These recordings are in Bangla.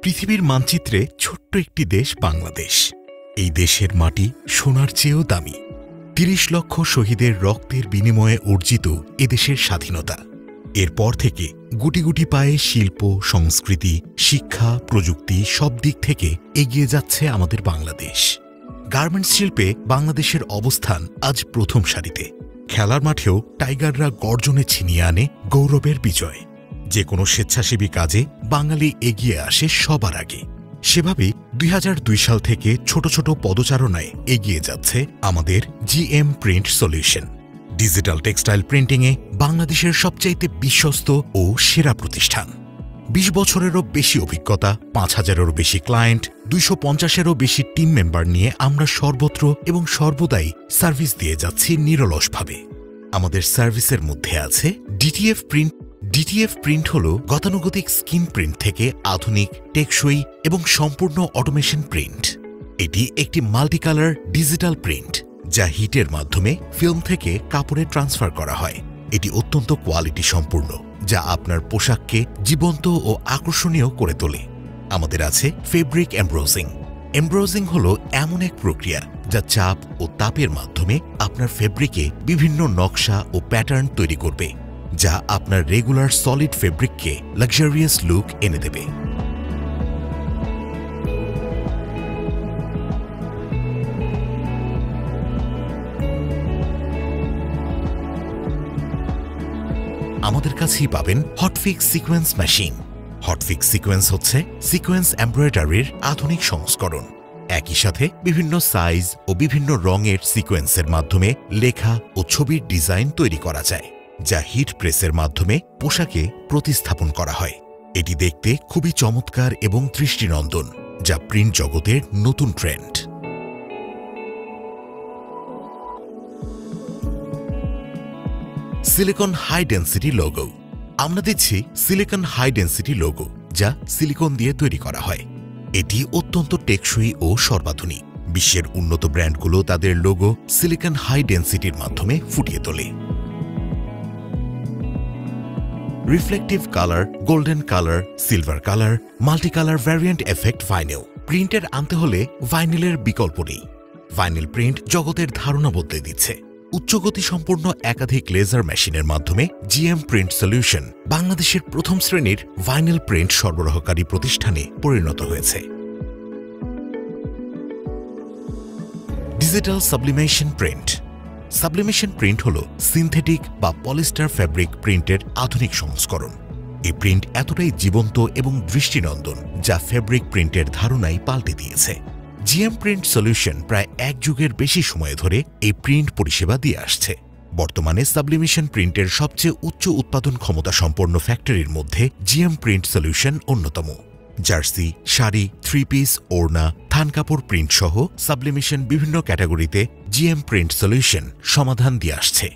পৃথিবীর মানচিত্রে ছোট্ট একটি দেশ বাংলাদেশ। এই দেশের মাটি সোনার চেয়েও দামি। ৩০ লক্ষ শহীদের রক্তের বিনিময়ে অর্জিত এদেশের স্বাধীনতা। এরপর থেকে গুটি গুটি পায়ে শিল্প, সংস্কৃতি, শিক্ষা, প্রযুক্তি সব দিক থেকে এগিয়ে যাচ্ছে আমাদের বাংলাদেশ। গার্মেন্টস শিল্পে বাংলাদেশের অবস্থান আজ প্রথম সারিতে। খেলার মাঠেও টাইগাররা গর্জনে ছিনিয়ে আনে গৌরবের বিজয়। যে কোনো স্বেচ্ছাসেবী কাজে বাঙালি এগিয়ে আসে সবার আগে। সেভাবেই ২০০২ সাল থেকে ছোট ছোট পদচারণায় এগিয়ে যাচ্ছে আমাদের GM print solution. Digital textile প্রিন্টিংয়ে বাংলাদেশের সবচাইতে বিশ্বস্ত ও সেরা প্রতিষ্ঠান। ২০ বছরেরও বেশি অভিজ্ঞতা, ৫,০০০-এরও বেশি ক্লায়েন্ট, ২৫০-এরও বেশি টিম মেম্বার নিয়ে আমরা সর্বত্র এবং সর্বদাই সার্ভিস দিয়ে যাচ্ছি নিরলসভাবে। আমাদের সার্ভিসের মধ্যে আছে ডিটিএফ প্রিন্ট। ডিটিএফ প্রিন্ট হল গতানুগতিক স্ক্রিন প্রিন্ট থেকে আধুনিক, টেকসই এবং সম্পূর্ণ অটোমেশন প্রিন্ট। এটি একটি মাল্টিকালার ডিজিটাল প্রিন্ট যা হিটের মাধ্যমে ফিল্ম থেকে কাপড়ে ট্রান্সফার করা হয়। এটি অত্যন্ত কোয়ালিটি সম্পূর্ণ, যা আপনার পোশাককে জীবন্ত ও আকর্ষণীয় করে তোলে। আমাদের আছে ফেব্রিক এমব্রোজিং। এমব্রোজিং হল এমন এক প্রক্রিয়া যা চাপ ও তাপের মাধ্যমে আপনার ফেব্রিকে বিভিন্ন নকশা ও প্যাটার্ন তৈরি করবে, যা আপনার রেগুলার সলিড ফেব্রিককে লাক্সারিয়াস লুক এনে দেবে। আমাদের কাছেই পাবেন হটফিক্স সিকোয়েন্স মেশিন। হটফিক্স সিকোয়েন্স হচ্ছে সিকোয়েন্স এমব্রয়ডারির আধুনিক সংস্করণ। একই সাথে বিভিন্ন সাইজ ও বিভিন্ন রঙের সিকোয়েন্সের মাধ্যমে লেখা ও ছবির ডিজাইন তৈরি করা যায়, যা হিট প্রেসের মাধ্যমে পোশাকে প্রতিস্থাপন করা হয়। এটি দেখতে খুবই চমৎকার এবং দৃষ্টিনন্দন, যা প্রিন্ট জগতের নতুন trend. Silicon high density logo. আমরা দিচ্ছি সিলিকন হাই ডেন্সিটি লোগো, যা সিলিকন দিয়ে তৈরি করা হয়। এটি অত্যন্ত টেকসই ও সর্বাধুনিক। বিশ্বের উন্নত ব্র্যান্ডগুলো তাদের লোগো সিলিকন হাই ডেন্সিটির মাধ্যমে ফুটিয়ে তোলে। Reflective colour, golden colour, silver colour, multicolour variant effect vinyl. প্রিন্টের আনতে হলে ভাইনিলের বিকল্প নেই। ভাইনিল প্রিন্ট জগতের ধারণা বদলে দিচ্ছে। উচ্চগতি সম্পন্ন একাধিক লেজার মেশিনের মাধ্যমে জিএম প্রিন্ট সলিউশন বাংলাদেশের প্রথম শ্রেণীর ভাইনিল প্রিন্ট সরবরাহকারী প্রতিষ্ঠানে পরিণত হয়েছে। Digital sublimation print. Sublimation print হল সিনথেটিক বা পলিস্টার ফ্যাব্রিক প্রিন্টের আধুনিক সংস্করণ। এই প্রিন্ট এতটাই জীবন্ত এবং দৃষ্টিনন্দন যা ফ্যাব্রিক প্রিন্টের ধারণাই পাল্টে দিয়েছে। জিএম প্রিন্ট সলিউশন প্রায় ১ যুগের বেশি সময় ধরে এই প্রিন্ট পরিষেবা দিয়ে আসছে। বর্তমানে সাবলিমেশন প্রিন্টের সবচেয়ে উচ্চ উৎপাদন ক্ষমতা সম্পন্ন ফ্যাক্টরির মধ্যে জিএম প্রিন্ট সলিউশন অন্যতম। জার্সি, শাড়ি, 3 পিস, ওড়না, থান কাপড় প্রিন্ট সহ সাবলিমেশন বিভিন্ন ক্যাটাগরিতে জিএম প্রিন্ট সলিউশন সমাধান দিয়ে আসছে।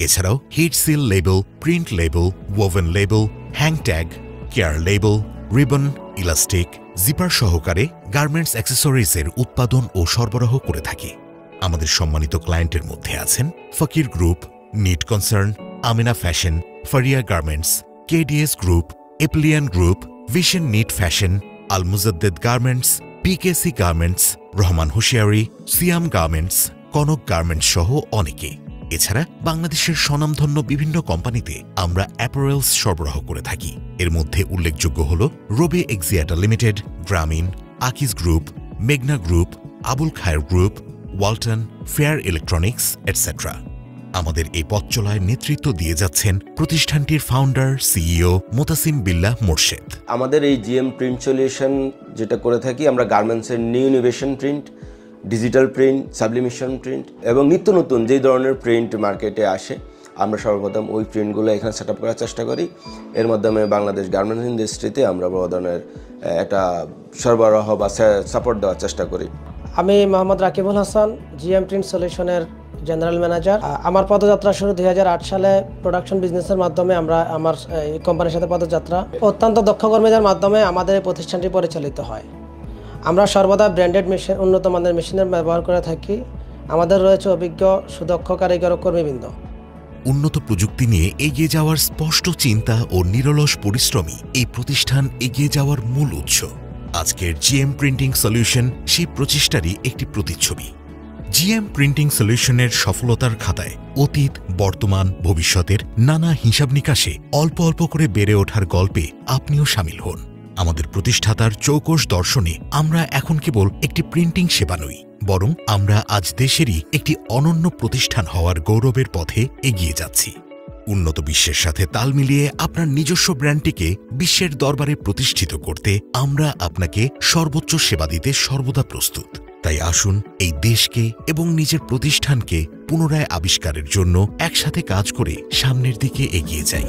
এছাড়াও heat seal label, print label, woven label, hang tag, care label, ribbon, elastic, zipper সহকারে গার্মেন্টস অ্যাক্সেসরিজের উৎপাদন ও সরবরাহ করে থাকি। আমাদের সম্মানিত ক্লায়েন্টের মধ্যে আছেন Fakir Group, Knit Concern, Amina Fashion, Faria Garments, KDS Group, Epyllion Group, Vision Knit Fashion, Al Mujaddede Garments, PKC Garments, Rahman Hushiyari, Siam Garments, Kanak Garments সহ অনেকে। এছাড়া বাংলাদেশের স্বনামধন্য বিভিন্ন কোম্পানিতে আমরা অ্যাপারেলস সরবরাহ করে থাকি। এর মধ্যে উল্লেখযোগ্য হল রবি Axiata Limited, Grameen, Akij Group, মেঘনা Group, Abul Khayer Group, Walton, Fair Electronics etcetera. আমাদের এই পথ চলায় নেতৃত্ব দিয়ে যাচ্ছেন প্রতিষ্ঠানটির ফাউন্ডার, সিইও মোতাসিম বিল্লাহ মোর্শেদ। আমাদের এই জিএম প্রিন্ট সলিউশন যেটা করে থাকি, আমরা গার্মেন্টসের new innovation print, digital print, sublimation print এবং নিত্য নতুন যেই ধরনের প্রিন্ট মার্কেটে আসে, আমরা সর্বপ্রথম ওই প্রিন্টগুলো এখানে সেট আপ করার চেষ্টা করি। এর মাধ্যমে বাংলাদেশ গার্মেন্টস ইন্ডাস্ট্রিতে আমরা বড় ধরনের একটা সরবরাহ বা সাপোর্ট দেওয়ার চেষ্টা করি। আমি মোহাম্মদ রাকিবুল হাসান, জিএম প্রিন্ট সলিউশনের জেনারেল ম্যানেজার। আমার পদযাত্রা শুরু 2008 সালে প্রোডাকশন বিজনেসের মাধ্যমে। আমার এই কোম্পানির সাথে পদযাত্রা অত্যন্ত দক্ষ কর্মীদের মাধ্যমে আমাদের এই প্রতিষ্ঠানটি পরিচালিত হয়। আমরা সর্বদা ব্র্যান্ডেড মেশিন, উন্নত মানের মেশিনের ব্যবহার করে থাকি। আমাদের রয়েছে অভিজ্ঞ সুদক্ষ কারিগর ও কর্মীবৃন্দ। উন্নত প্রযুক্তি নিয়ে এগিয়ে যাওয়ার স্পষ্ট চিন্তা ও নিরলস পরিশ্রমই এই প্রতিষ্ঠান এগিয়ে যাওয়ার মূল উৎস। আজকের জিএম প্রিন্টিং সলিউশন সেই প্রচেষ্টারই একটি প্রতিচ্ছবি। জিএম প্রিন্টিং সলিউশনের সফলতার খাতায় অতীত, বর্তমান, ভবিষ্যতের নানা হিসাব নিকাশে অল্প অল্প করে বেড়ে ওঠার গল্পে আপনিও সামিল হন। আমাদের প্রতিষ্ঠাতার চৌকস দর্শনে আমরা এখন কেবল একটি প্রিন্টিং সেবা নই, বরং আমরা আজ দেশেরই একটি অনন্য প্রতিষ্ঠান হওয়ার গৌরবের পথে এগিয়ে যাচ্ছি। উন্নত বিশ্বের সাথে তাল মিলিয়ে আপনার নিজস্ব ব্র্যান্ডটিকে বিশ্বের দরবারে প্রতিষ্ঠিত করতে আমরা আপনাকে সর্বোচ্চ সেবা দিতে সর্বদা প্রস্তুত। তাই আসুন এই দেশকে এবং নিজের প্রতিষ্ঠানকে পুনরায় আবিষ্কারের জন্য একসাথে কাজ করে সামনের দিকে এগিয়ে যাই।